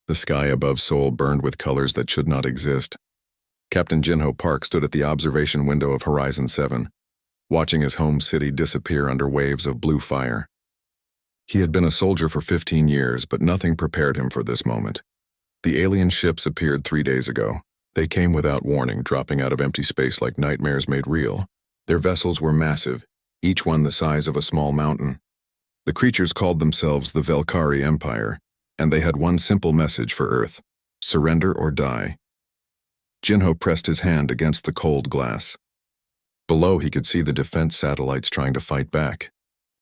The sky above Seoul burned with colors that should not exist. Captain Jinho Park stood at the observation window of Horizon 7, watching his home city disappear under waves of blue fire. He had been a soldier for 15 years, but nothing prepared him for this moment. The alien ships appeared 3 days ago. They came without warning, dropping out of empty space like nightmares made real. Their vessels were massive, each one the size of a small mountain. The creatures called themselves the Velkari Empire, and they had one simple message for Earth: surrender or die. Jinho pressed his hand against the cold glass. Below, he could see the defense satellites trying to fight back.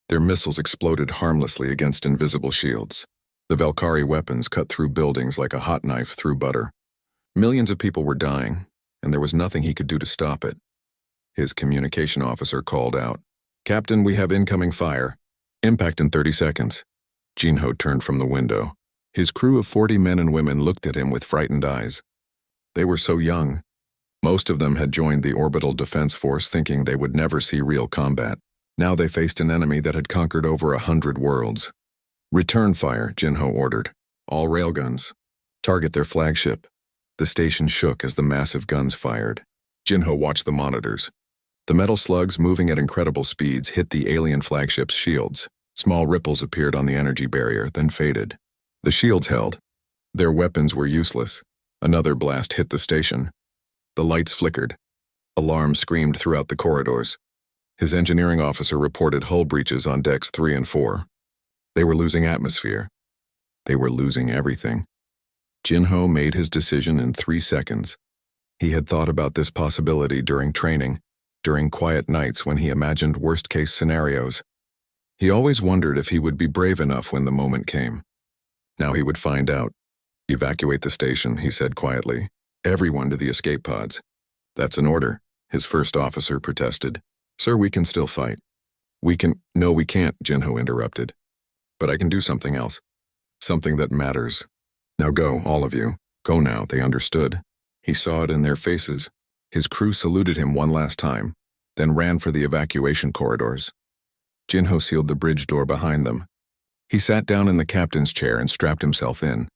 Their missiles exploded harmlessly against invisible shields. The Velkari weapons cut through buildings like a hot knife through butter. Millions of people were dying, and there was nothing he could do to stop it. His communication officer called out, "Captain, we have incoming fire. Impact in 30 seconds." Jinho turned from the window. His crew of 40 men and women looked at him with frightened eyes. They were so young. Most of them had joined the Orbital Defense Force thinking they would never see real combat. Now they faced an enemy that had conquered over 100 worlds. "Return fire," Jinho ordered. "All railguns. Target their flagship." The station shook as the massive guns fired. Jinho watched the monitors. The metal slugs, moving at incredible speeds, hit the alien flagship's shields. Small ripples appeared on the energy barrier, then faded. The shields held. Their weapons were useless. Another blast hit the station. The lights flickered. Alarms screamed throughout the corridors. His engineering officer reported hull breaches on decks 3 and 4. They were losing atmosphere. They were losing everything. Jinho made his decision in 3 seconds. He had thought about this possibility during training, during quiet nights when he imagined worst-case scenarios. He always wondered if he would be brave enough when the moment came. Now he would find out. "Evacuate the station," he said quietly. "Everyone to the escape pods." "That's an order," his first officer protested. "Sir, we can still fight." No, we can't," Jinho interrupted. "But I can do something else. Something that matters. Now go, all of you. Go now," they understood. He saw it in their faces. His crew saluted him one last time, then ran for the evacuation corridors. Jinho sealed the bridge door behind them. He sat down in the captain's chair and strapped himself in.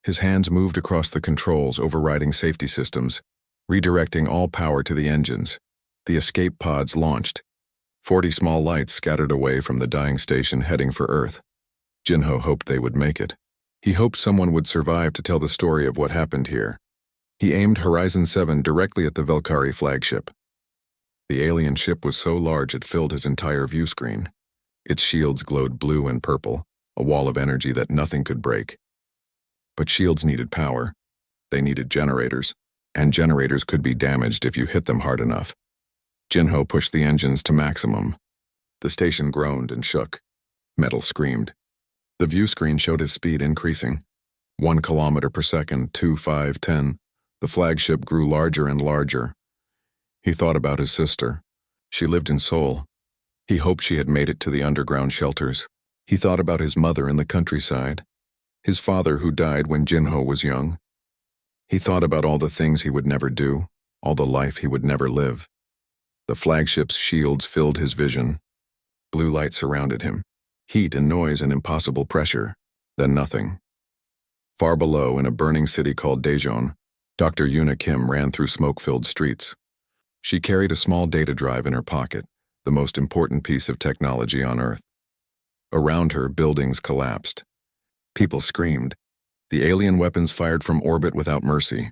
His hands moved across the controls, overriding safety systems, redirecting all power to the engines. The escape pods launched. 40 small lights scattered away from the dying station heading for Earth. Jinho hoped they would make it. He hoped someone would survive to tell the story of what happened here. He aimed Horizon 7 directly at the Velkari flagship. The alien ship was so large it filled his entire view screen. Its shields glowed blue and purple, a wall of energy that nothing could break. But shields needed power. They needed generators, and generators could be damaged if you hit them hard enough. Jinho pushed the engines to maximum. The station groaned and shook. Metal screamed. The view screen showed his speed increasing. 1 kilometer per second, 2, 5, 10. The flagship grew larger and larger. He thought about his sister. She lived in Seoul. He hoped she had made it to the underground shelters. He thought about his mother in the countryside. His father who died when Jinho was young. He thought about all the things he would never do, all the life he would never live. The flagship's shields filled his vision. Blue light surrounded him. Heat and noise and impossible pressure. Then nothing. Far below, in a burning city called Daejeon, Dr. Yuna Kim ran through smoke-filled streets. She carried a small data drive in her pocket, the most important piece of technology on Earth. Around her, buildings collapsed. People screamed. The alien weapons fired from orbit without mercy.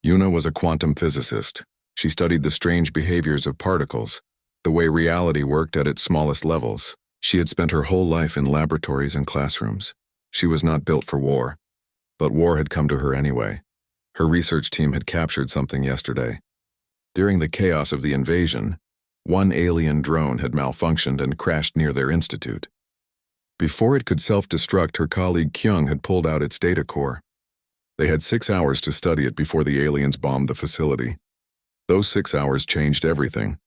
Yuna was a quantum physicist. She studied the strange behaviors of particles, the way reality worked at its smallest levels. She had spent her whole life in laboratories and classrooms. She was not built for war. But war had come to her anyway. Her research team had captured something yesterday. During the chaos of the invasion, one alien drone had malfunctioned and crashed near their institute. Before it could self-destruct, her colleague Kyung had pulled out its data core. They had 6 hours to study it before the aliens bombed the facility. Those 6 hours changed everything.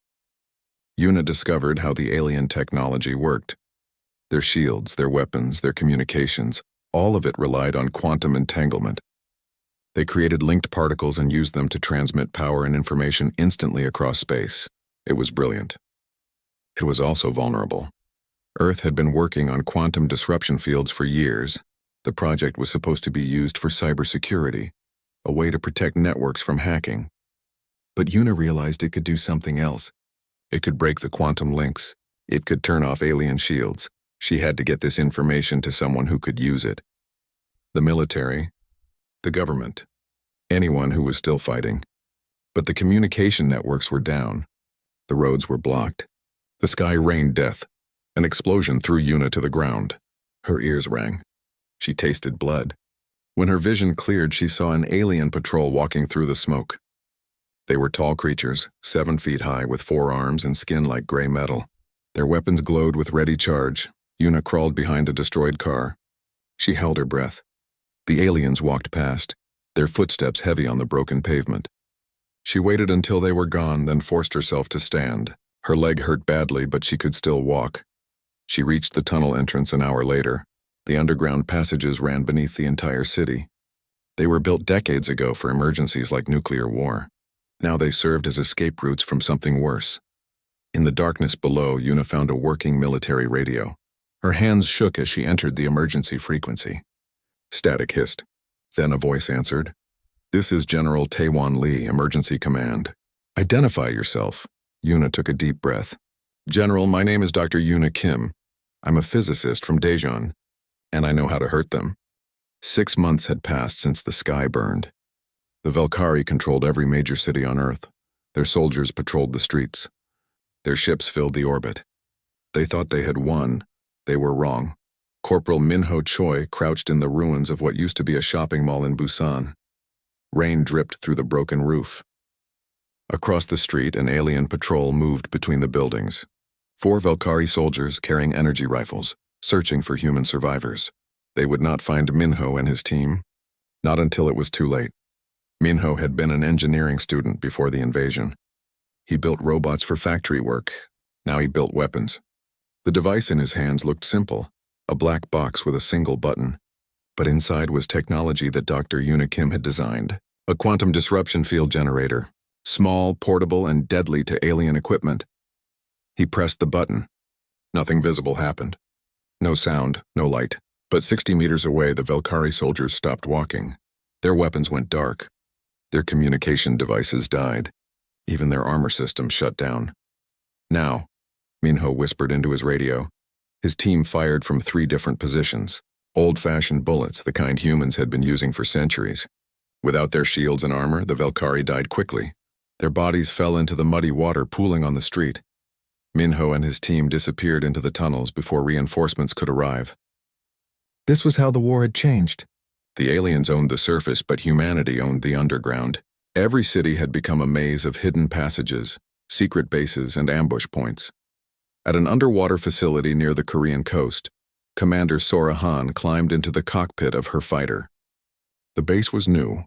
Yuna discovered how the alien technology worked. Their shields, their weapons, their communications, all of it relied on quantum entanglement. They created linked particles and used them to transmit power and information instantly across space. It was brilliant. It was also vulnerable. Earth had been working on quantum disruption fields for years. The project was supposed to be used for cybersecurity, a way to protect networks from hacking. But Yuna realized it could do something else. It could break the quantum links. It could turn off alien shields. She had to get this information to someone who could use it. The military, the government, anyone who was still fighting. But the communication networks were down. The roads were blocked. The sky rained death. An explosion threw Yuna to the ground. Her ears rang. She tasted blood. When her vision cleared, she saw an alien patrol walking through the smoke. They were tall creatures, 7 feet high, with 4 arms and skin like gray metal. Their weapons glowed with ready charge. Yuna crawled behind a destroyed car. She held her breath. The aliens walked past, their footsteps heavy on the broken pavement. She waited until they were gone, then forced herself to stand. Her leg hurt badly, but she could still walk. She reached the tunnel entrance an hour later. The underground passages ran beneath the entire city. They were built decades ago for emergencies like nuclear war. Now they served as escape routes from something worse. In the darkness below, Yuna found a working military radio. Her hands shook as she entered the emergency frequency. Static hissed. Then a voice answered. "This is General Taewon Lee, Emergency Command. Identify yourself." Yuna took a deep breath. "General, my name is Dr. Yuna Kim. I'm a physicist from Daejeon, and I know how to hurt them." 6 months had passed since the sky burned. The Valkyrie controlled every major city on Earth. Their soldiers patrolled the streets. Their ships filled the orbit. They thought they had won. They were wrong. Corporal Minho Choi crouched in the ruins of what used to be a shopping mall in Busan. Rain dripped through the broken roof. Across the street, an alien patrol moved between the buildings. 4 Valkyrie soldiers carrying energy rifles, searching for human survivors. They would not find Minho and his team. Not until it was too late. Minho had been an engineering student before the invasion. He built robots for factory work. Now he built weapons. The device in his hands looked simple, a black box with a single button. But inside was technology that Dr. Yuna Kim had designed. A quantum disruption field generator. Small, portable, and deadly to alien equipment. He pressed the button. Nothing visible happened. No sound, no light. But 60 meters away, the Valkyrie soldiers stopped walking. Their weapons went dark. Their communication devices died. Even their armor systems shut down. "Now," Minho whispered into his radio. His team fired from 3 different positions. Old-fashioned bullets, the kind humans had been using for centuries. Without their shields and armor, the Valkyrie died quickly. Their bodies fell into the muddy water pooling on the street. Minho and his team disappeared into the tunnels before reinforcements could arrive. This was how the war had changed. The aliens owned the surface, but humanity owned the underground. Every city had become a maze of hidden passages, secret bases, and ambush points. At an underwater facility near the Korean coast, Commander Sora Han climbed into the cockpit of her fighter. The base was new,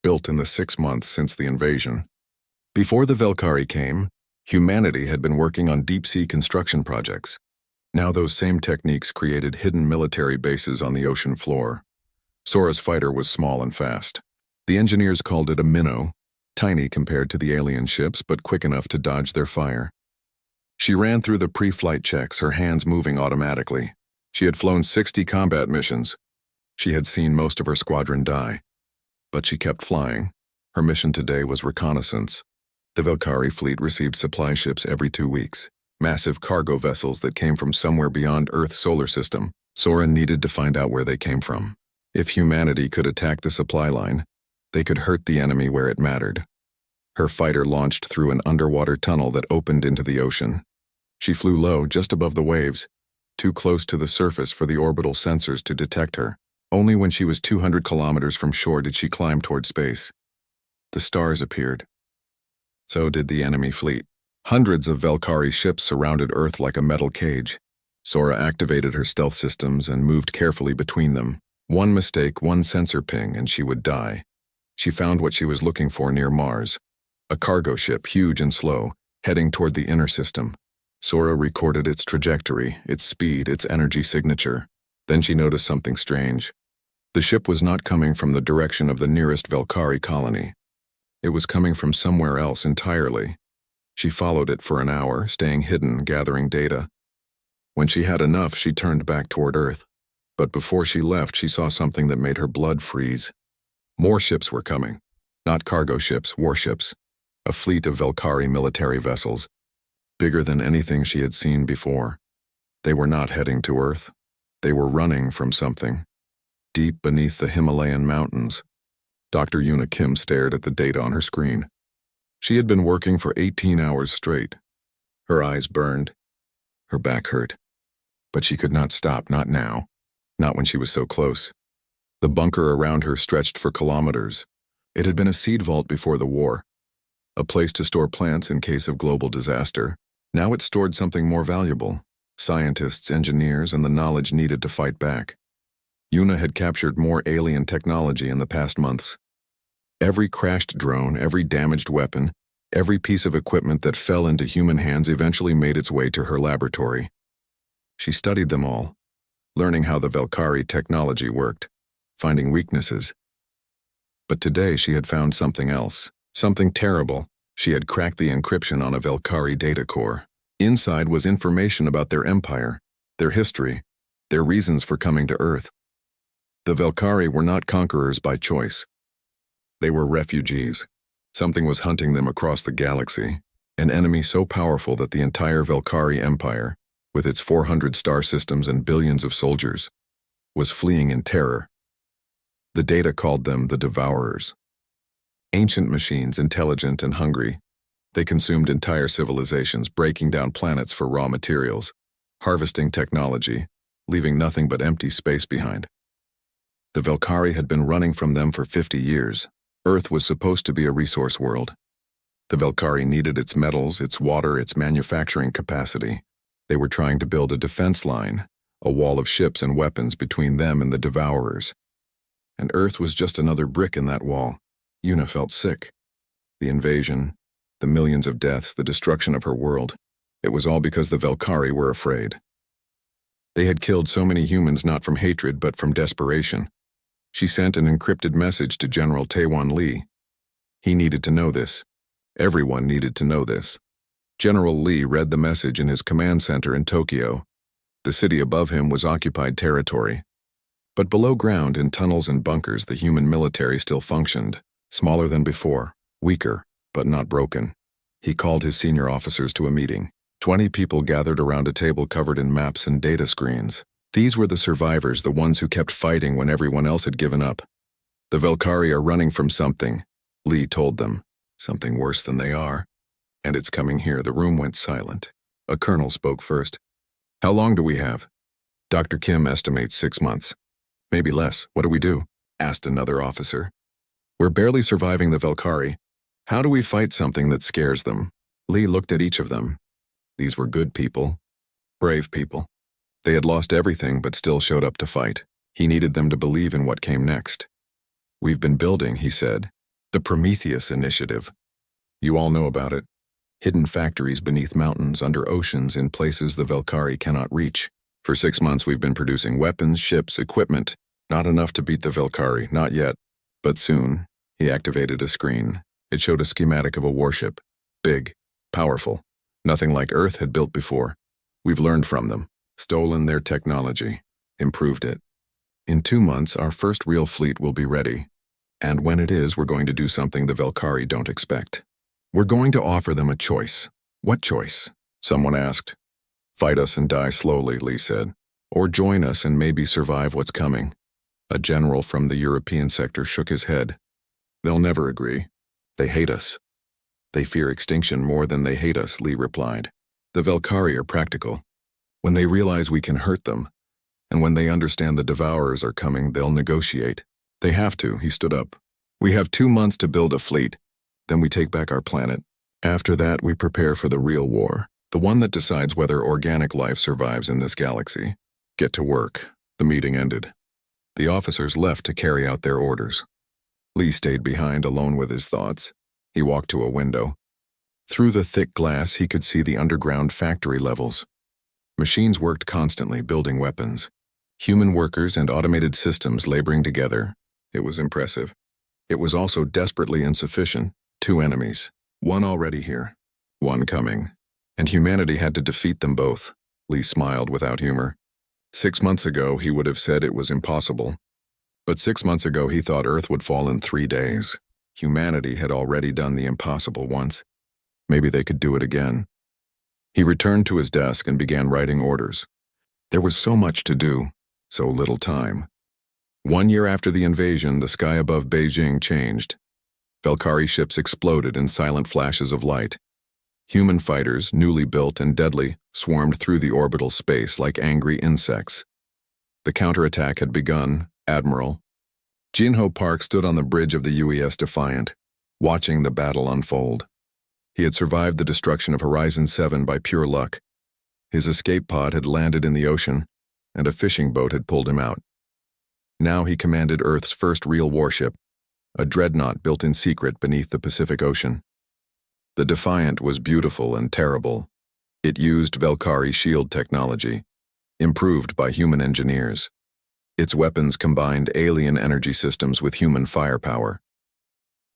built in the 6 months since the invasion. Before the Valkyrie came, humanity had been working on deep-sea construction projects. Now those same techniques created hidden military bases on the ocean floor. Sora's fighter was small and fast. The engineers called it a minnow, tiny compared to the alien ships, but quick enough to dodge their fire. She ran through the pre-flight checks, her hands moving automatically. She had flown 60 combat missions. She had seen most of her squadron die. But she kept flying. Her mission today was reconnaissance. The Valkyrie fleet received supply ships every 2 weeks, massive cargo vessels that came from somewhere beyond Earth's solar system. Sora needed to find out where they came from. If humanity could attack the supply line, they could hurt the enemy where it mattered. Her fighter launched through an underwater tunnel that opened into the ocean. She flew low, just above the waves, too close to the surface for the orbital sensors to detect her. Only when she was 200 kilometers from shore did she climb toward space. The stars appeared. So did the enemy fleet. Hundreds of Valkyrie ships surrounded Earth like a metal cage. Sora activated her stealth systems and moved carefully between them. One mistake, one sensor ping, and she would die. She found what she was looking for near Mars. A cargo ship, huge and slow, heading toward the inner system. Sora recorded its trajectory, its speed, its energy signature. Then she noticed something strange. The ship was not coming from the direction of the nearest Valkyrie colony. It was coming from somewhere else entirely. She followed it for an hour, staying hidden, gathering data. When she had enough, she turned back toward Earth. But before she left, she saw something that made her blood freeze. More ships were coming. Not cargo ships, warships. A fleet of Velkari military vessels, bigger than anything she had seen before. They were not heading to Earth. They were running from something. Deep beneath the Himalayan mountains, Dr. Yuna Kim stared at the data on her screen. She had been working for 18 hours straight. Her eyes burned. Her back hurt. But she could not stop, not now. Not when she was so close. The bunker around her stretched for kilometers. It had been a seed vault before the war. A place to store plants in case of global disaster. Now it stored something more valuable. Scientists, engineers, and the knowledge needed to fight back. Yuna had captured more alien technology in the past months. Every crashed drone, every damaged weapon, every piece of equipment that fell into human hands eventually made its way to her laboratory. She studied them all, learning how the Velkari technology worked, finding weaknesses. But today she had found something else, something terrible. She had cracked the encryption on a Velkari data core. Inside was information about their empire, their history, their reasons for coming to Earth. The Velkari were not conquerors by choice. They were refugees. Something was hunting them across the galaxy, an enemy so powerful that the entire Velkari Empire, with its 400 star systems and billions of soldiers, was fleeing in terror. The data called them the Devourers. Ancient machines, intelligent and hungry, they consumed entire civilizations, breaking down planets for raw materials, harvesting technology, leaving nothing but empty space behind. The Velkari had been running from them for 50 years. Earth was supposed to be a resource world. The Velkari needed its metals, its water, its manufacturing capacity. They were trying to build a defense line, a wall of ships and weapons between them and the Devourers. And Earth was just another brick in that wall. Yuna felt sick. The invasion, the millions of deaths, the destruction of her world. It was all because the Velkari were afraid. They had killed so many humans not from hatred but from desperation. She sent an encrypted message to General Taewon Lee. He needed to know this. Everyone needed to know this. General Lee read the message in his command center in Tokyo. The city above him was occupied territory. But below ground, in tunnels and bunkers, the human military still functioned, smaller than before, weaker, but not broken. He called his senior officers to a meeting. 20 people gathered around a table covered in maps and data screens. These were the survivors, the ones who kept fighting when everyone else had given up. The Velkari are running from something, Lee told them. Something worse than they are. And it's coming here. The room went silent. A colonel spoke first. How long do we have? Dr. Kim estimates 6 months. Maybe less. What do we do? Asked another officer. We're barely surviving the Velkari. How do we fight something that scares them? Lee looked at each of them. These were good people. Brave people. They had lost everything but still showed up to fight. He needed them to believe in what came next. We've been building, he said, the Prometheus Initiative. You all know about it. Hidden factories beneath mountains, under oceans, in places the Velkari cannot reach. For 6 months we've been producing weapons, ships, equipment. Not enough to beat the Velkari, not yet. But soon, he activated a screen. It showed a schematic of a warship. Big, powerful. Nothing like Earth had built before. We've learned from them. Stolen their technology, improved it. In 2 months, our first real fleet will be ready. And when it is, we're going to do something the Velkari don't expect. We're going to offer them a choice. What choice? Someone asked. Fight us and die slowly, Lee said. Or join us and maybe survive what's coming. A general from the European sector shook his head. They'll never agree. They hate us. They fear extinction more than they hate us, Lee replied. The Velkari are practical. When they realize we can hurt them, and when they understand the Devourers are coming, they'll negotiate. They have to, he stood up. We have 2 months to build a fleet. Then we take back our planet. After that, we prepare for the real war, the one that decides whether organic life survives in this galaxy. Get to work. The meeting ended. The officers left to carry out their orders. Lee stayed behind, alone with his thoughts. He walked to a window. Through the thick glass, he could see the underground factory levels. Machines worked constantly, building weapons. Human workers and automated systems laboring together. It was impressive. It was also desperately insufficient. 2 enemies. One already here. One coming. And humanity had to defeat them both. Lee smiled without humor. 6 months ago, he would have said it was impossible. But 6 months ago, he thought Earth would fall in 3 days. Humanity had already done the impossible once. Maybe they could do it again. He returned to his desk and began writing orders. There was so much to do, so little time. 1 year after the invasion, the sky above Beijing changed. Valkyrie ships exploded in silent flashes of light. Human fighters, newly built and deadly, swarmed through the orbital space like angry insects. The counterattack had begun. Admiral Jinho Park stood on the bridge of the UES Defiant, watching the battle unfold. He had survived the destruction of Horizon 7 by pure luck. His escape pod had landed in the ocean, and a fishing boat had pulled him out. Now he commanded Earth's first real warship, a dreadnought built in secret beneath the Pacific Ocean. The Defiant was beautiful and terrible. It used Valkyrie shield technology, improved by human engineers. Its weapons combined alien energy systems with human firepower.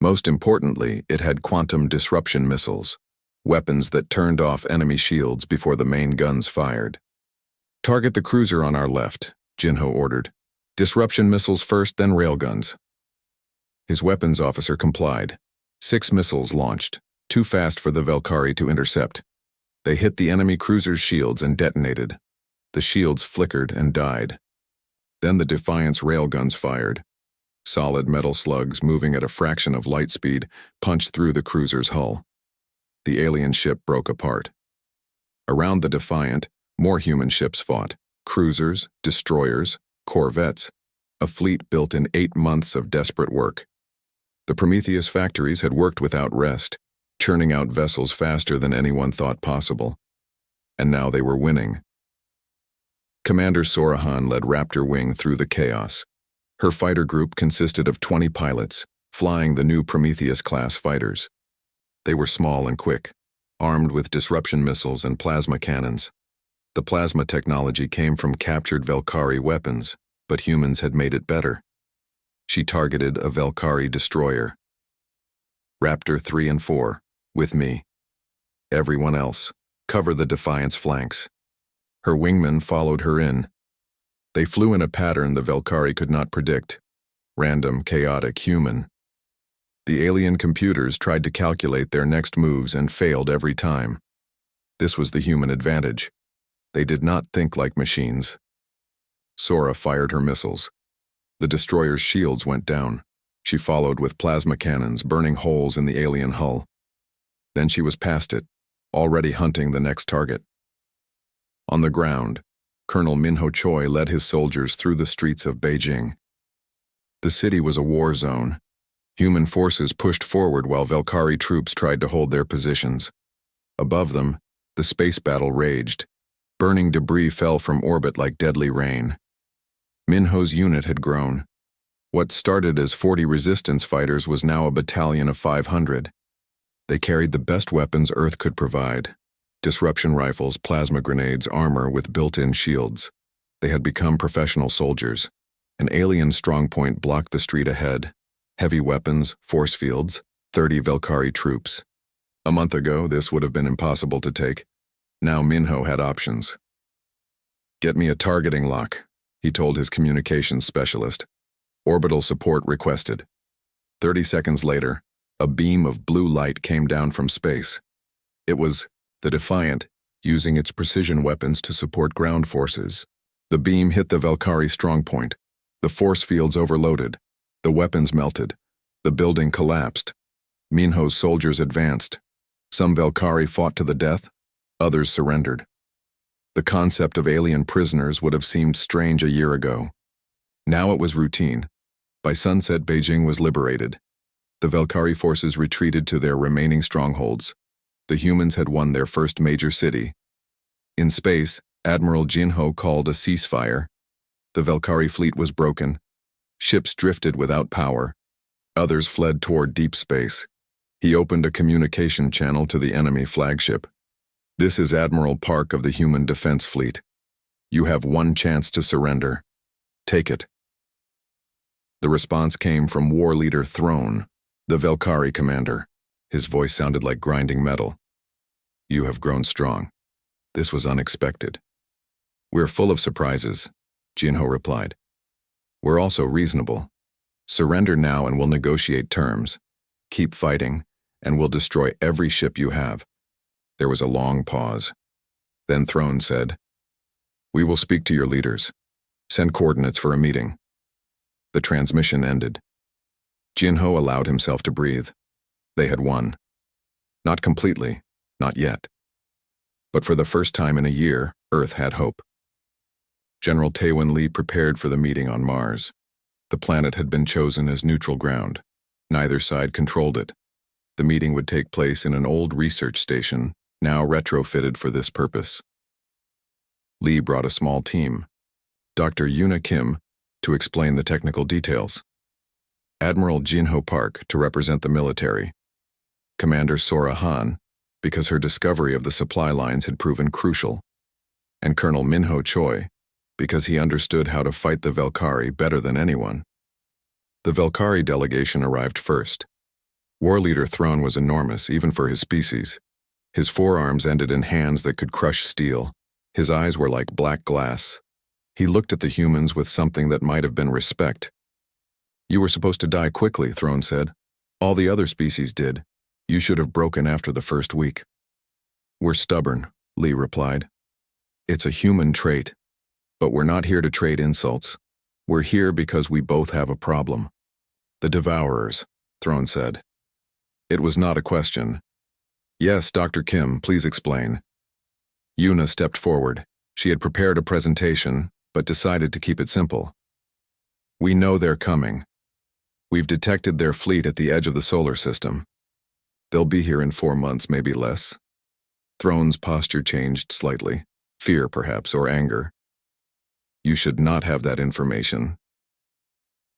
Most importantly, it had quantum disruption missiles, weapons that turned off enemy shields before the main guns fired. Target the cruiser on our left, Jinho ordered. Disruption missiles first, then railguns. His weapons officer complied. 6 missiles launched, too fast for the Valkyrie to intercept. They hit the enemy cruiser's shields and detonated. The shields flickered and died. Then the Defiant's railguns fired. Solid metal slugs moving at a fraction of light speed punched through the cruiser's hull. The alien ship broke apart. Around the Defiant, more human ships fought. Cruisers, destroyers, corvettes. A fleet built in 8 months of desperate work. The Prometheus factories had worked without rest, churning out vessels faster than anyone thought possible. And now they were winning. Commander Sorahan led Raptor Wing through the chaos. Her fighter group consisted of 20 pilots, flying the new Prometheus-class fighters. They were small and quick, armed with disruption missiles and plasma cannons. The plasma technology came from captured Valkyrie weapons, but humans had made it better. She targeted a Valkyrie destroyer. Raptor 3 and 4, with me. Everyone else, cover the Defiant's flanks. Her wingmen followed her in. They flew in a pattern the Valkyrie could not predict. Random, chaotic, human. The alien computers tried to calculate their next moves and failed every time. This was the human advantage. They did not think like machines. Sora fired her missiles. The destroyer's shields went down. She followed with plasma cannons, burning holes in the alien hull. Then she was past it, already hunting the next target. On the ground, Colonel Minho Choi led his soldiers through the streets of Beijing. The city was a war zone. Human forces pushed forward while Valkyrie troops tried to hold their positions. Above them, the space battle raged. Burning debris fell from orbit like deadly rain. Minho's unit had grown. What started as 40 resistance fighters was now a battalion of 500. They carried the best weapons Earth could provide. Disruption rifles, plasma grenades, armor with built-in shields. They had become professional soldiers. An alien strongpoint blocked the street ahead. Heavy weapons, force fields, 30 Valkyrie troops. A month ago, this would have been impossible to take. Now Minho had options. Get me a targeting lock, he told his communications specialist. Orbital support requested. 30 seconds later, a beam of blue light came down from space. It was the Defiant, using its precision weapons to support ground forces. The beam hit the Valkyrie strongpoint. The force fields overloaded. The weapons melted. The building collapsed. Minho's soldiers advanced. Some Valkyrie fought to the death. Others surrendered. The concept of alien prisoners would have seemed strange a year ago. Now it was routine. By sunset, Beijing was liberated. The Valkyrie forces retreated to their remaining strongholds. The humans had won their first major city. In space, Admiral Jinho called a ceasefire. The Valkyrie fleet was broken. Ships drifted without power. Others fled toward deep space. He opened a communication channel to the enemy flagship. This is Admiral Park of the Human Defense Fleet. You have one chance to surrender. Take it. The response came from War Leader Throne, the Valkyrie commander. His voice sounded like grinding metal. You have grown strong. This was unexpected. We're full of surprises, Jinho replied. We're also reasonable. Surrender now and we'll negotiate terms. Keep fighting, and we'll destroy every ship you have. There was a long pause. Then Throne said, We will speak to your leaders. Send coordinates for a meeting. The transmission ended. Jinho allowed himself to breathe. They had won. Not completely, not yet. But for the first time in a year, Earth had hope. General Taewon Lee prepared for the meeting on Mars. The planet had been chosen as neutral ground. Neither side controlled it. The meeting would take place in an old research station, now retrofitted for this purpose. Lee brought a small team. Dr. Yuna Kim to explain the technical details. Admiral Jinho Park to represent the military. Commander Sora Han, because her discovery of the supply lines had proven crucial. And Colonel Minho Choi, because he understood how to fight the Velkari better than anyone. The Velkari delegation arrived first. War Leader Throne was enormous, even for his species. His forearms ended in hands that could crush steel. His eyes were like black glass. He looked at the humans with something that might have been respect. You were supposed to die quickly, Throne said. All the other species did. You should have broken after the first week. We're stubborn, Lee replied. It's a human trait. But we're not here to trade insults. We're here because we both have a problem. The Devourers, Throne said. It was not a question. Yes, Dr. Kim, please explain. Yuna stepped forward. She had prepared a presentation, but decided to keep it simple. We know they're coming. We've detected their fleet at the edge of the solar system. They'll be here in 4 months, maybe less. Throne's posture changed slightly. Fear, perhaps, or anger. You should not have that information.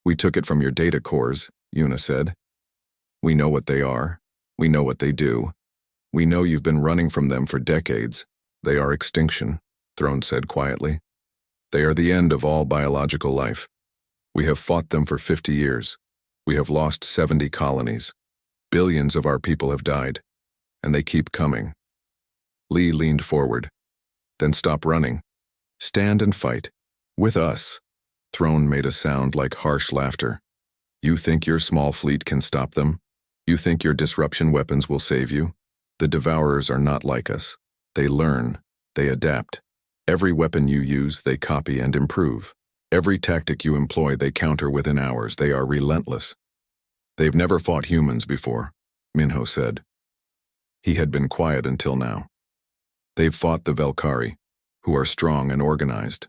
We took it from your data cores, Yuna said. We know what they are. We know what they do. We know you've been running from them for decades. They are extinction, Throne said quietly. They are the end of all biological life. We have fought them for 50 years. We have lost 70 colonies. Billions of our people have died, and they keep coming. Lee leaned forward. Then stop running. Stand and fight. With us. Throne made a sound like harsh laughter. You think your small fleet can stop them? You think your disruption weapons will save you? The Devourers are not like us. They learn. They adapt. Every weapon you use, they copy and improve. Every tactic you employ, they counter within hours. They are relentless. They've never fought humans before, Minho said. He had been quiet until now. They've fought the Velkari, who are strong and organized.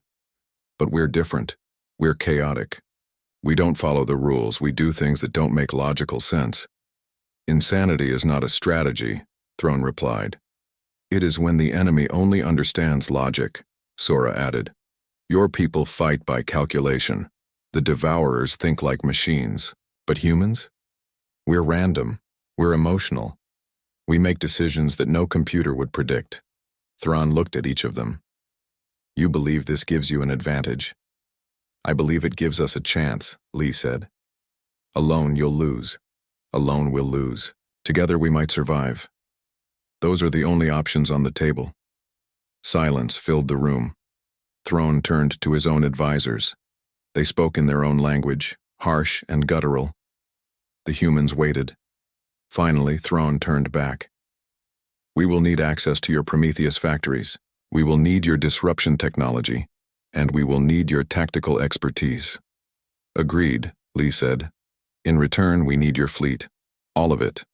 But we're different. We're chaotic. We don't follow the rules. We do things that don't make logical sense. Insanity is not a strategy, Throne replied. It is when the enemy only understands logic, Sora added. Your people fight by calculation. The Devourers think like machines. But humans? We're random. We're emotional. We make decisions that no computer would predict. Thrawn looked at each of them. You believe this gives you an advantage. I believe it gives us a chance, Lee said. Alone you'll lose. Alone we'll lose. Together we might survive. Those are the only options on the table. Silence filled the room. Throne turned to his own advisors. They spoke in their own language, harsh and guttural. The humans waited. Finally, Throne turned back. We will need access to your Prometheus factories. We will need your disruption technology, and we will need your tactical expertise. Agreed, Lee said. In return, we need your fleet. All of it.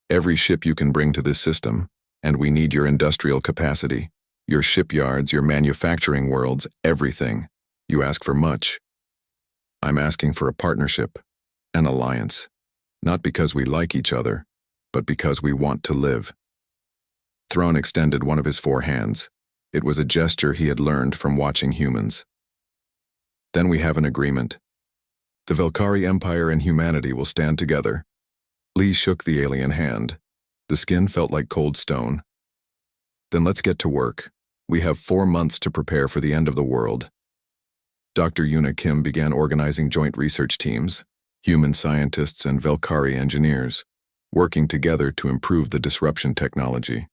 Every ship you can bring to this system, and we need your industrial capacity, your shipyards, your manufacturing worlds, everything. You ask for much. I'm asking for a partnership, an alliance, not because we like each other, but because we want to live. Throne extended one of his 4 hands. It was a gesture he had learned from watching humans. Then we have an agreement. The Velkari Empire and humanity will stand together. Lee shook the alien hand. The skin felt like cold stone. Then let's get to work. We have 4 months to prepare for the end of the world. Dr. Yuna Kim began organizing joint research teams, human scientists and Velkari engineers, working together to improve the disruption technology.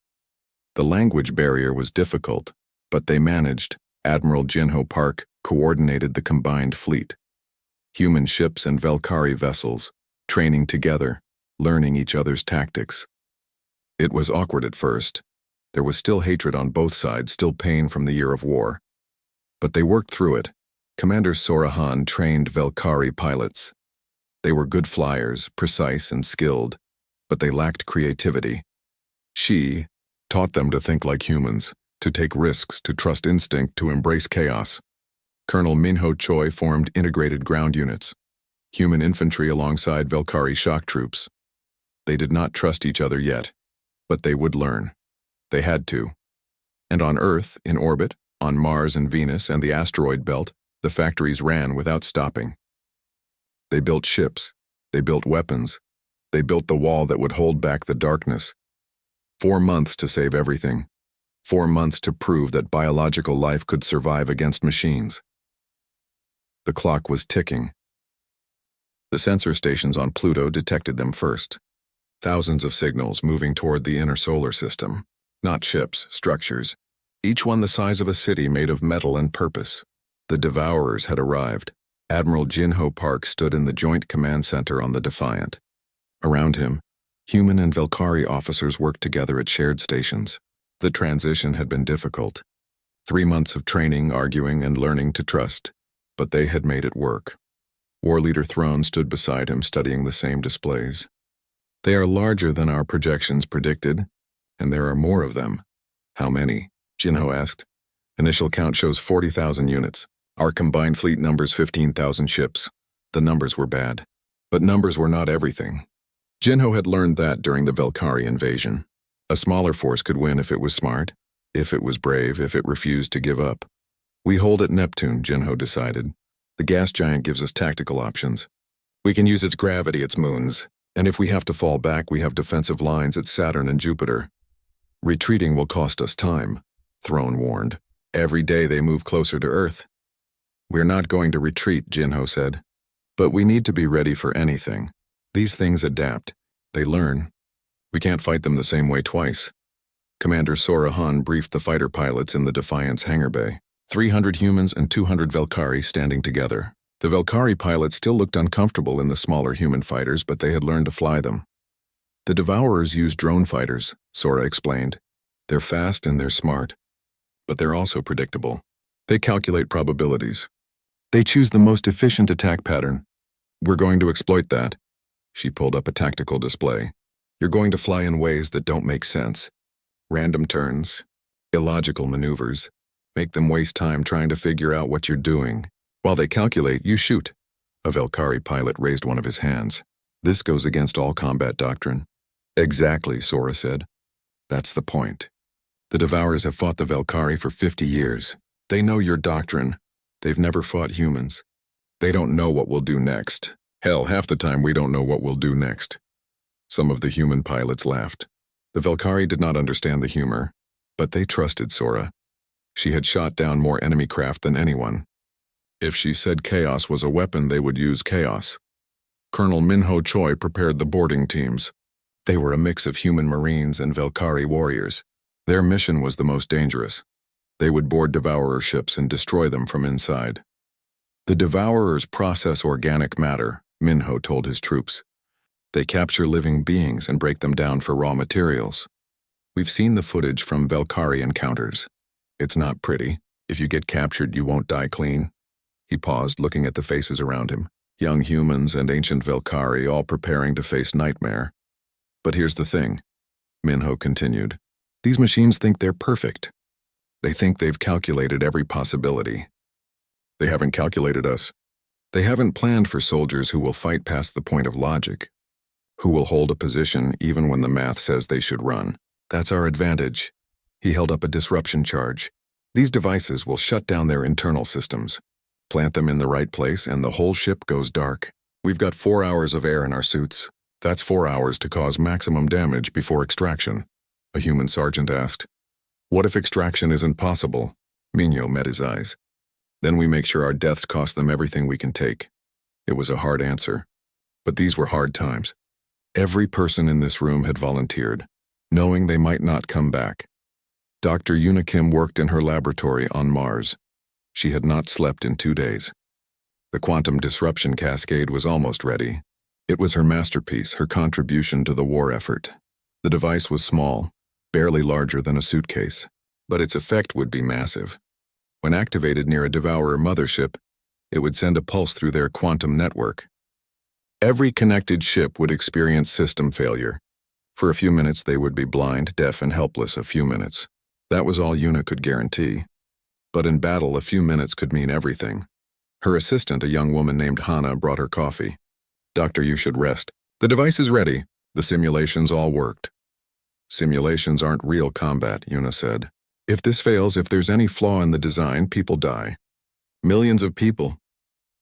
The language barrier was difficult, but they managed, Admiral Jinho Park coordinated the combined fleet. Human ships and Velkari vessels, training together, learning each other's tactics. It was awkward at first. There was still hatred on both sides, still pain from the year of war. But they worked through it. Commander Sora Han trained Velkari pilots. They were good flyers, precise and skilled, but they lacked creativity. She taught them to think like humans, to take risks, to trust instinct, to embrace chaos. Colonel Minho Choi formed integrated ground units, human infantry alongside Velkari shock troops. They did not trust each other yet, but they would learn. They had to. And on Earth, in orbit, on Mars and Venus and the asteroid belt, the factories ran without stopping. They built ships, they built weapons, they built the wall that would hold back the darkness. 4 months to save everything. 4 months to prove that biological life could survive against machines. The clock was ticking. The sensor stations on Pluto detected them first. Thousands of signals moving toward the inner solar system. Not ships, structures. Each one the size of a city made of metal and purpose. The Devourers had arrived. Admiral Jinho Park stood in the Joint Command Center on the Defiant. Around him, human and Velkari officers worked together at shared stations. The transition had been difficult. 3 months of training, arguing, and learning to trust. But they had made it work. War Leader Throne stood beside him, studying the same displays. They are larger than our projections predicted, and there are more of them. How many? Jinho asked. Initial count shows 40,000 units. Our combined fleet numbers 15,000 ships. The numbers were bad. But numbers were not everything. Jinho had learned that during the Velkari invasion. A smaller force could win if it was smart, if it was brave, if it refused to give up. We hold at Neptune, Jinho decided. The gas giant gives us tactical options. We can use its gravity, its moons, and if we have to fall back, we have defensive lines at Saturn and Jupiter. Retreating will cost us time, Throne warned. Every day they move closer to Earth. We're not going to retreat, Jinho said. But we need to be ready for anything. These things adapt. They learn. We can't fight them the same way twice. Commander Sora Han briefed the fighter pilots in the Defiant's hangar bay. 300 humans and 200 Velkari standing together. The Velkari pilots still looked uncomfortable in the smaller human fighters, but they had learned to fly them. The Devourers use drone fighters, Sora explained. They're fast and they're smart, but they're also predictable. They calculate probabilities. They choose the most efficient attack pattern. We're going to exploit that. She pulled up a tactical display. You're going to fly in ways that don't make sense. Random turns, illogical maneuvers. Make them waste time trying to figure out what you're doing. While they calculate, you shoot. A Velkari pilot raised one of his hands. This goes against all combat doctrine. Exactly, Sora said. That's the point. The Devourers have fought the Velkari for 50 years. They know your doctrine. They've never fought humans. They don't know what we'll do next. Hell, half the time we don't know what we'll do next. Some of the human pilots laughed. The Velkari did not understand the humor, but they trusted Sora. She had shot down more enemy craft than anyone. If she said chaos was a weapon, they would use chaos. Colonel Minho Choi prepared the boarding teams. They were a mix of human marines and Velkari warriors. Their mission was the most dangerous. They would board Devourer ships and destroy them from inside. The Devourers process organic matter, Minho told his troops. They capture living beings and break them down for raw materials. We've seen the footage from Velkari encounters. It's not pretty. If you get captured, you won't die clean. He paused, looking at the faces around him. Young humans and ancient Velkari all preparing to face nightmare. But here's the thing, Minho continued. These machines think they're perfect. They think they've calculated every possibility. They haven't calculated us. They haven't planned for soldiers who will fight past the point of logic, who will hold a position even when the math says they should run. That's our advantage. He held up a disruption charge. These devices will shut down their internal systems. Plant them in the right place and the whole ship goes dark. We've got 4 hours of air in our suits. That's 4 hours to cause maximum damage before extraction, a human sergeant asked. What if extraction isn't possible? Minho met his eyes. Then we make sure our deaths cost them everything we can take. It was a hard answer. But these were hard times. Every person in this room had volunteered, knowing they might not come back. Dr. Yuna Kim worked in her laboratory on Mars. She had not slept in 2 days. The quantum disruption cascade was almost ready. It was her masterpiece, her contribution to the war effort. The device was small, barely larger than a suitcase, but its effect would be massive. When activated near a Devourer mothership, it would send a pulse through their quantum network. Every connected ship would experience system failure. For a few minutes they would be blind, deaf, and helpless. A few minutes. That was all Una could guarantee. But in battle, a few minutes could mean everything. Her assistant, a young woman named Hannah, brought her coffee. "Doctor, you should rest. The device is ready. The simulations all worked." "Simulations aren't real combat," Una said. "If this fails, if there's any flaw in the design, people die. Millions of people.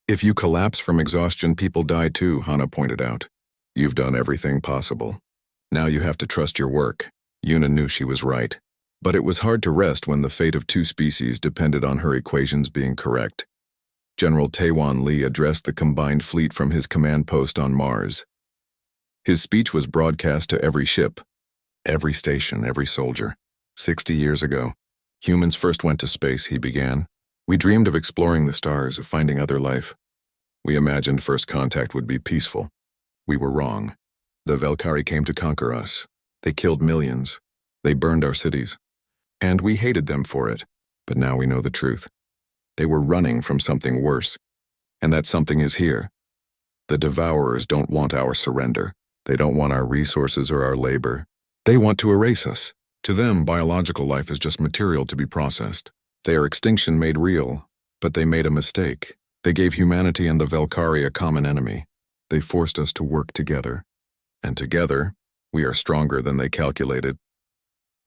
If you collapse from exhaustion, people die too," Hannah pointed out. "You've done everything possible. Now you have to trust your work." Una knew she was right. But it was hard to rest when the fate of 2 species depended on her equations being correct. General Taewon Lee addressed the combined fleet from his command post on Mars. His speech was broadcast to every ship, every station, every soldier. 60 years ago, humans first went to space, he began. We dreamed of exploring the stars, of finding other life. We imagined first contact would be peaceful. We were wrong. The Valkyrie came to conquer us. They killed millions. They burned our cities. And we hated them for it. But now we know the truth. They were running from something worse. And that something is here. The Devourers don't want our surrender. They don't want our resources or our labor. They want to erase us. To them, biological life is just material to be processed. Their extinction made real, but they made a mistake. They gave humanity and the Valkyrie a common enemy. They forced us to work together. And together, we are stronger than they calculated.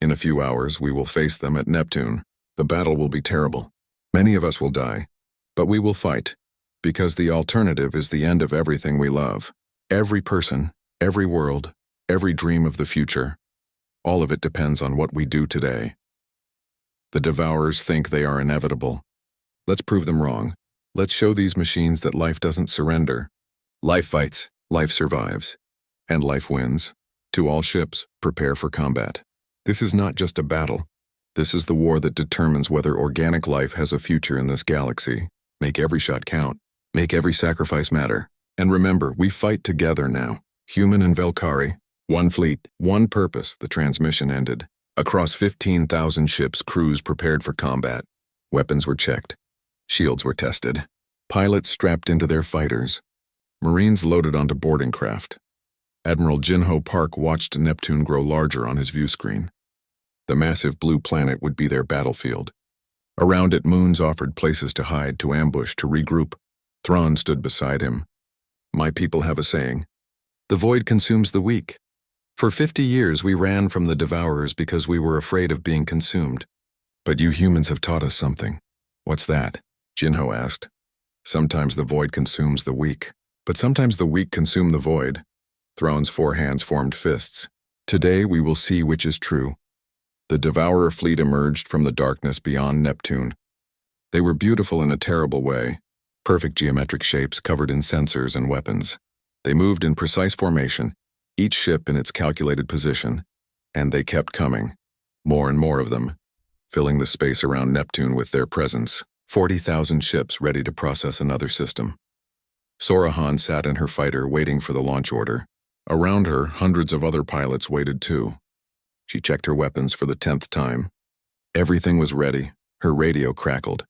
In a few hours, we will face them at Neptune. The battle will be terrible. Many of us will die. But we will fight, because the alternative is the end of everything we love. Every person, every world, every dream of the future. All of it depends on what we do today. The Devourers think they are inevitable. Let's prove them wrong. Let's show these machines that life doesn't surrender. Life fights, life survives, and life wins. To all ships, prepare for combat. This is not just a battle. This is the war that determines whether organic life has a future in this galaxy. Make every shot count. Make every sacrifice matter. And remember, we fight together now. Human and Valkyrie. One fleet, one purpose. The transmission ended. Across 15,000 ships, crews prepared for combat. Weapons were checked. Shields were tested. Pilots strapped into their fighters. Marines loaded onto boarding craft. Admiral Jinho Park watched Neptune grow larger on his view screen. The massive blue planet would be their battlefield. Around it, moons offered places to hide, to ambush, to regroup. Thrawn stood beside him. "My people have a saying. The void consumes the weak. For 50 years we ran from the Devourers because we were afraid of being consumed. But you humans have taught us something." "What's that?" Jinho asked. "Sometimes the void consumes the weak, but sometimes the weak consume the void." Thrawn's 4 hands formed fists. "Today we will see which is true." The Devourer fleet emerged from the darkness beyond Neptune. They were beautiful in a terrible way. Perfect geometric shapes covered in sensors and weapons. They moved in precise formation, each ship in its calculated position, and they kept coming. More and more of them, filling the space around Neptune with their presence. 40,000 ships ready to process another system. Sorahan sat in her fighter waiting for the launch order. Around her, hundreds of other pilots waited too. She checked her weapons for the 10th time. Everything was ready. Her radio crackled.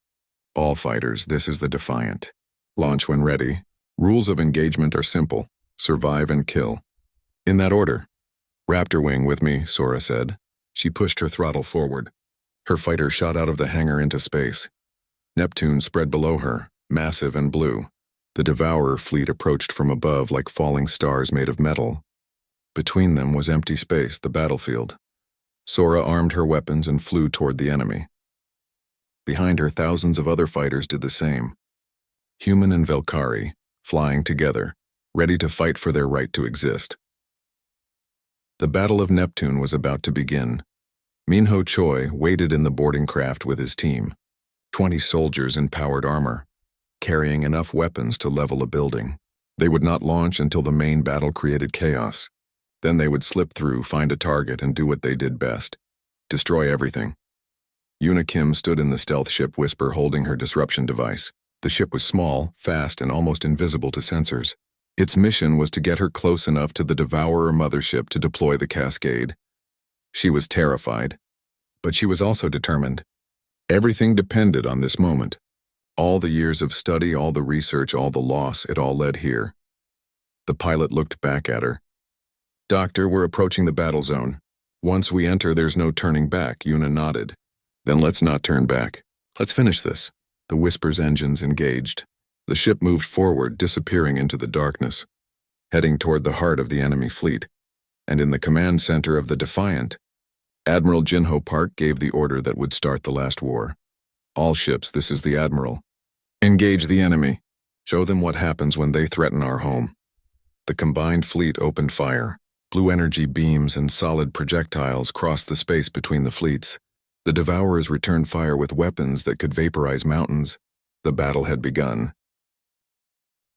"All fighters, this is the Defiant. Launch when ready. Rules of engagement are simple. Survive and kill." In that order. "Raptor wing with me," Sora said. She pushed her throttle forward. Her fighter shot out of the hangar into space. Neptune spread below her, massive and blue. The Devourer fleet approached from above like falling stars made of metal. Between them was empty space, the battlefield. Sora armed her weapons and flew toward the enemy. Behind her, thousands of other fighters did the same. Human and Valkyrie, flying together, ready to fight for their right to exist. The Battle of Neptune was about to begin. Minho Choi waited in the boarding craft with his team. 20 soldiers in powered armor, carrying enough weapons to level a building. They would not launch until the main battle created chaos. Then they would slip through, find a target, and do what they did best. Destroy everything. Yuna Kim stood in the stealth ship Whisper holding her disruption device. The ship was small, fast, and almost invisible to sensors. Its mission was to get her close enough to the Devourer mothership to deploy the cascade. She was terrified, but she was also determined. Everything depended on this moment. All the years of study, all the research, all the loss, it all led here. The pilot looked back at her. "Doctor, we're approaching the battle zone. Once we enter, there's no turning back," Yuna nodded. "Then let's not turn back. Let's finish this." The Whisper's engines engaged. The ship moved forward, disappearing into the darkness, heading toward the heart of the enemy fleet. And in the command center of the Defiant, Admiral Jinho Park gave the order that would start the last war. "All ships, this is the Admiral. Engage the enemy. Show them what happens when they threaten our home." The combined fleet opened fire. Blue energy beams and solid projectiles crossed the space between the fleets. The Devourers returned fire with weapons that could vaporize mountains. The battle had begun.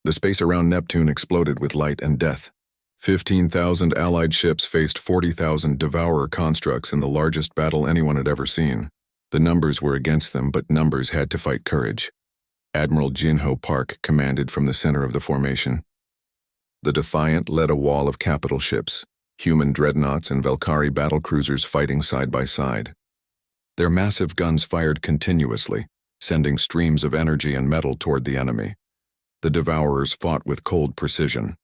The space around Neptune exploded with light and death. 15,000 Allied ships faced 40,000 Devourer constructs in the largest battle anyone had ever seen. The numbers were against them, but numbers had to fight courage. Admiral Jinho Park commanded from the center of the formation. The Defiant led a wall of capital ships, human dreadnoughts and Valkyrie battlecruisers fighting side by side. Their massive guns fired continuously, sending streams of energy and metal toward the enemy. The Devourers fought with cold precision.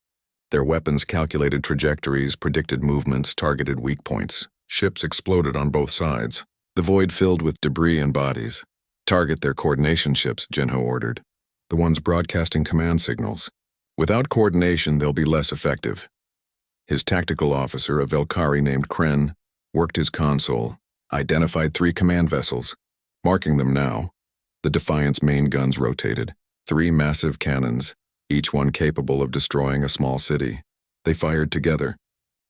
Their weapons calculated trajectories, predicted movements, targeted weak points. Ships exploded on both sides. The void filled with debris and bodies. "Target their coordination ships," Jinho ordered. "The ones broadcasting command signals. Without coordination, they'll be less effective." His tactical officer, a Valkyrie named Kren, worked his console, identified 3 command vessels. Marking them now, the Defiant's main guns rotated. 3 massive cannons, each one capable of destroying a small city. They fired together.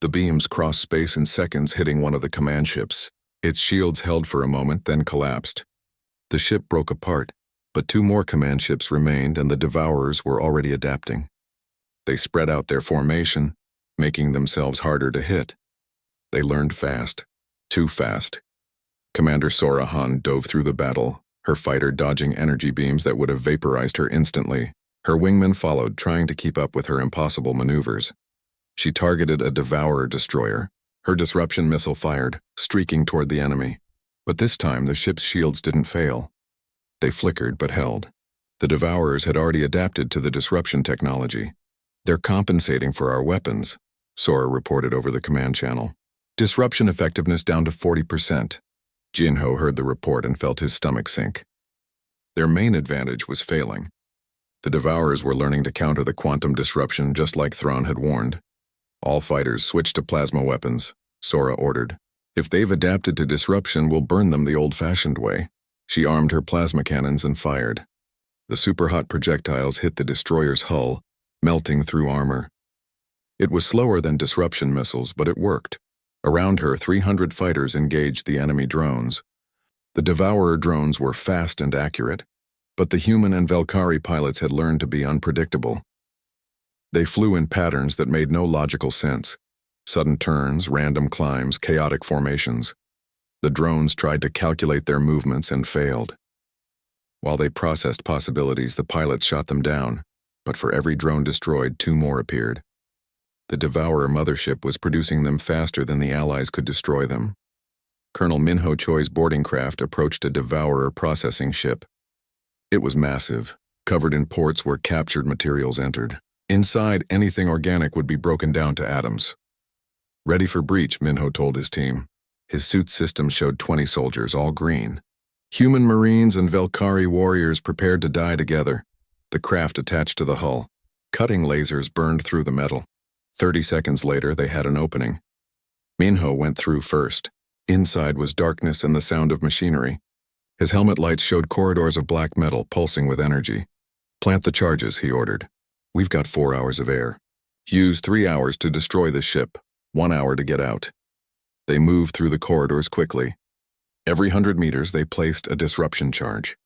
The beams crossed space in seconds, hitting one of the command ships. Its shields held for a moment, then collapsed. The ship broke apart, but 2 more command ships remained, and the Devourers were already adapting. They spread out their formation, making themselves harder to hit. They learned fast. Too fast. Commander Sora Han dove through the battle, her fighter dodging energy beams that would have vaporized her instantly. Her wingmen followed, trying to keep up with her impossible maneuvers. She targeted a Devourer destroyer. Her disruption missile fired, streaking toward the enemy. But this time, the ship's shields didn't fail. They flickered but held. The Devourers had already adapted to the disruption technology. "They're compensating for our weapons," Sora reported over the command channel. "Disruption effectiveness down to 40%. Jinho heard the report and felt his stomach sink. Their main advantage was failing. The Devourers were learning to counter the quantum disruption just like Thrawn had warned. "All fighters switch to plasma weapons," Sora ordered. "If they've adapted to disruption, we'll burn them the old-fashioned way." She armed her plasma cannons and fired. The super-hot projectiles hit the destroyer's hull, melting through armor. It was slower than disruption missiles, but it worked. Around her, 300 fighters engaged the enemy drones. The Devourer drones were fast and accurate, but the human and Valkyrie pilots had learned to be unpredictable. They flew in patterns that made no logical sense. Sudden turns, random climbs, chaotic formations. The drones tried to calculate their movements and failed. While they processed possibilities, the pilots shot them down, but for every drone destroyed, 2 more appeared. The Devourer mothership was producing them faster than the Allies could destroy them. Colonel Minho Choi's boarding craft approached a Devourer processing ship. It was massive, covered in ports where captured materials entered. Inside, anything organic would be broken down to atoms. "Ready for breach," Minho told his team. His suit system showed 20 soldiers, all green. Human Marines and Valkyrie warriors prepared to die together. The craft attached to the hull. Cutting lasers burned through the metal. 30 seconds later, they had an opening. Minho went through first. Inside was darkness and the sound of machinery. His helmet lights showed corridors of black metal pulsing with energy. "Plant the charges," he ordered. "We've got 4 hours of air. Use 3 hours to destroy the ship, 1 hour to get out." They moved through the corridors quickly. Every 100 meters, they placed a disruption charge.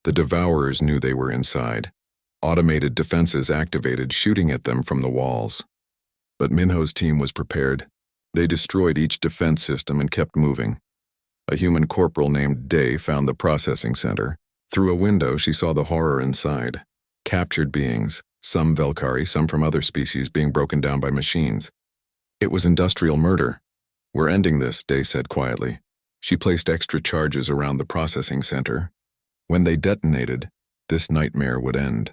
The Devourers knew they were inside. Automated defenses activated, shooting at them from the walls. But Minho's team was prepared. They destroyed each defense system and kept moving. A human corporal named Day found the processing center. Through a window, she saw the horror inside. Captured beings, some Velkari, some from other species, being broken down by machines. It was industrial murder. "We're ending this," Day said quietly. She placed extra charges around the processing center. When they detonated, this nightmare would end.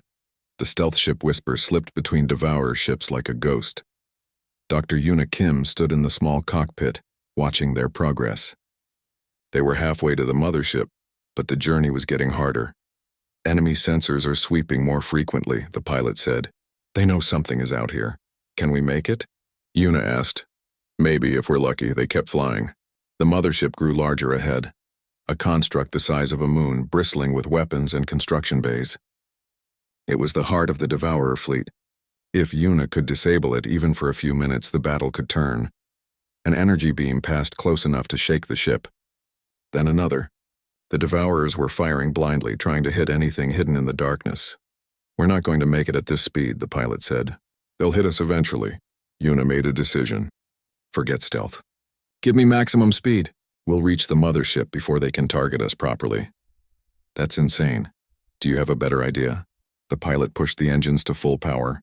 The stealth ship Whisper slipped between Devourer ships like a ghost. Dr. Yuna Kim stood in the small cockpit, watching their progress. They were halfway to the mothership, but the journey was getting harder. "Enemy sensors are sweeping more frequently," the pilot said. "They know something is out here. Can we make it?" Yuna asked. "Maybe, if we're lucky." They kept flying. The mothership grew larger ahead, a construct the size of a moon, bristling with weapons and construction bays. It was the heart of the Devourer fleet. If Yuna could disable it even for a few minutes, the battle could turn. An energy beam passed close enough to shake the ship. Then another. The Devourers were firing blindly, trying to hit anything hidden in the darkness. "We're not going to make it at this speed," the pilot said. "They'll hit us eventually." Yuna made a decision. "Forget stealth. Give me maximum speed. We'll reach the mothership before they can target us properly." "That's insane. Do you have a better idea?" The pilot pushed the engines to full power.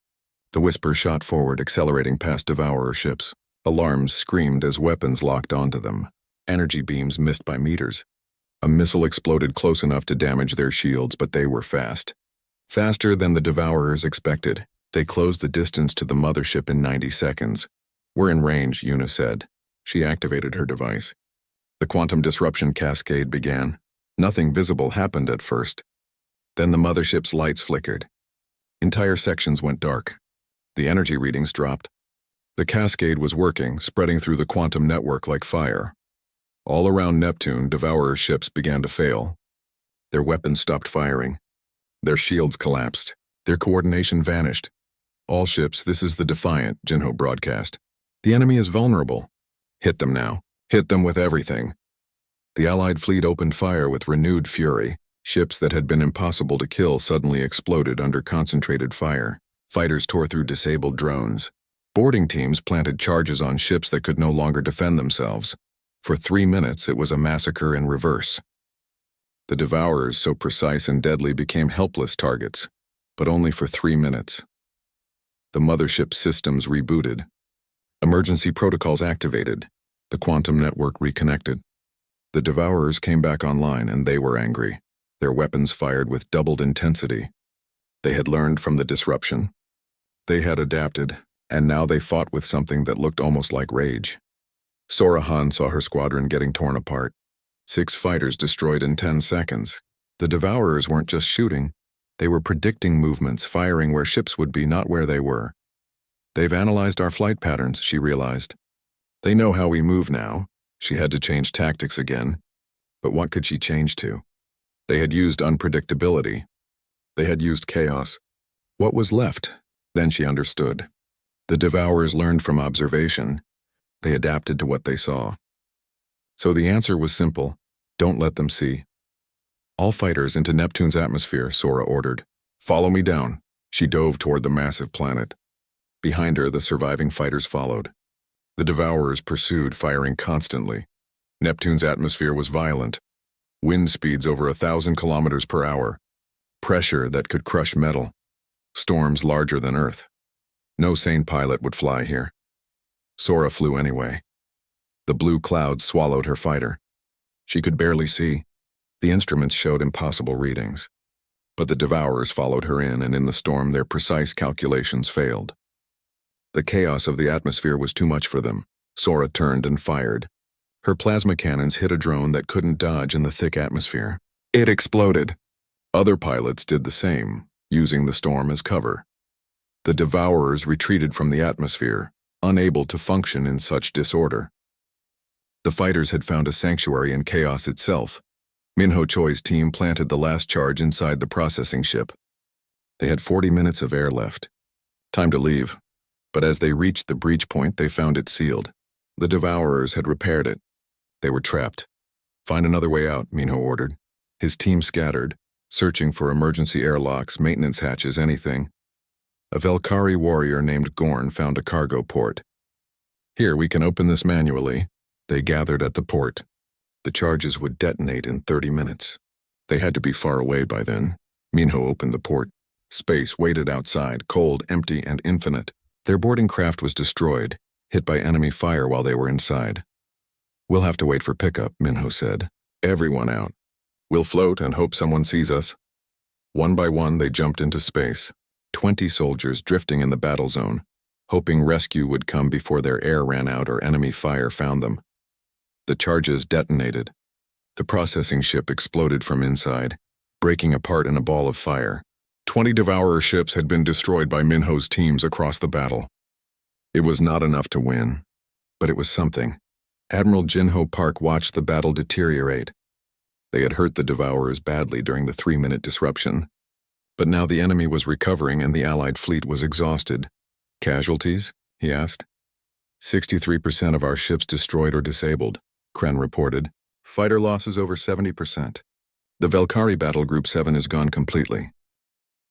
The Whisper shot forward, accelerating past Devourer ships. Alarms screamed as weapons locked onto them. Energy beams missed by meters. A missile exploded close enough to damage their shields, but they were fast. Faster than the Devourers expected. They closed the distance to the mothership in 90 seconds. "We're in range," Yuna said. She activated her device. The quantum disruption cascade began. Nothing visible happened at first. Then the mothership's lights flickered. Entire sections went dark. The energy readings dropped. The cascade was working, spreading through the quantum network like fire. All around Neptune, Devourer ships began to fail. Their weapons stopped firing. Their shields collapsed. Their coordination vanished. "All ships, this is the Defiant," Jinho broadcast. "The enemy is vulnerable. Hit them now. Hit them with everything." The Allied fleet opened fire with renewed fury. Ships that had been impossible to kill suddenly exploded under concentrated fire. Fighters tore through disabled drones. Boarding teams planted charges on ships that could no longer defend themselves. For 3 minutes, it was a massacre in reverse. The Devourers, so precise and deadly, became helpless targets, but only for 3 minutes. The mothership systems rebooted. Emergency protocols activated. The quantum network reconnected. The Devourers came back online, and they were angry. Their weapons fired with doubled intensity. They had learned from the disruption. They had adapted, and now they fought with something that looked almost like rage. Sora Han saw her squadron getting torn apart. 6 fighters destroyed in 10 seconds. The Devourers weren't just shooting. They were predicting movements, firing where ships would be, not where they were. "They've analyzed our flight patterns," she realized. "They know how we move now." She had to change tactics again. But what could she change to? They had used unpredictability. They had used chaos. What was left? Then she understood. The Devourers learned from observation. They adapted to what they saw. So the answer was simple. Don't let them see. "All fighters into Neptune's atmosphere," Sora ordered. "Follow me down." She dove toward the massive planet. Behind her, the surviving fighters followed. The Devourers pursued, firing constantly. Neptune's atmosphere was violent. Wind speeds over 1,000 kilometers per hour. Pressure that could crush metal. Storms larger than Earth. No sane pilot would fly here. Sora flew anyway. The blue clouds swallowed her fighter. She could barely see. The instruments showed impossible readings. But the Devourers followed her in, and in the storm their precise calculations failed. The chaos of the atmosphere was too much for them. Sora turned and fired. Her plasma cannons hit a drone that couldn't dodge in the thick atmosphere. It exploded. Other pilots did the same, using the storm as cover. The Devourers retreated from the atmosphere, unable to function in such disorder. The fighters had found a sanctuary in chaos itself. Minho Choi's team planted the last charge inside the processing ship. They had 40 minutes of air left. Time to leave. But as they reached the breach point, they found it sealed. The Devourers had repaired it. They were trapped. "Find another way out," Minho ordered. His team scattered, searching for emergency airlocks, maintenance hatches, anything. A Velkari warrior named Gorn found a cargo port. "Here, we can open this manually." They gathered at the port. The charges would detonate in 30 minutes. They had to be far away by then. Minho opened the port. Space waited outside, cold, empty, and infinite. Their boarding craft was destroyed, hit by enemy fire while they were inside. "We'll have to wait for pickup," Minho said. "Everyone out. We'll float and hope someone sees us." One by one, they jumped into space. 20 soldiers drifting in the battle zone, hoping rescue would come before their air ran out or enemy fire found them. The charges detonated. The processing ship exploded from inside, breaking apart in a ball of fire. 20 Devourer ships had been destroyed by Minho's teams across the battle. It was not enough to win, but it was something. Admiral Jinho Park watched the battle deteriorate. They had hurt the Devourers badly during the 3-minute disruption. But now the enemy was recovering and the Allied fleet was exhausted. "Casualties?" he asked. 63% of our ships destroyed or disabled, Kren reported. "Fighter losses over 70%. The Valkyrie Battle Group 7 is gone completely.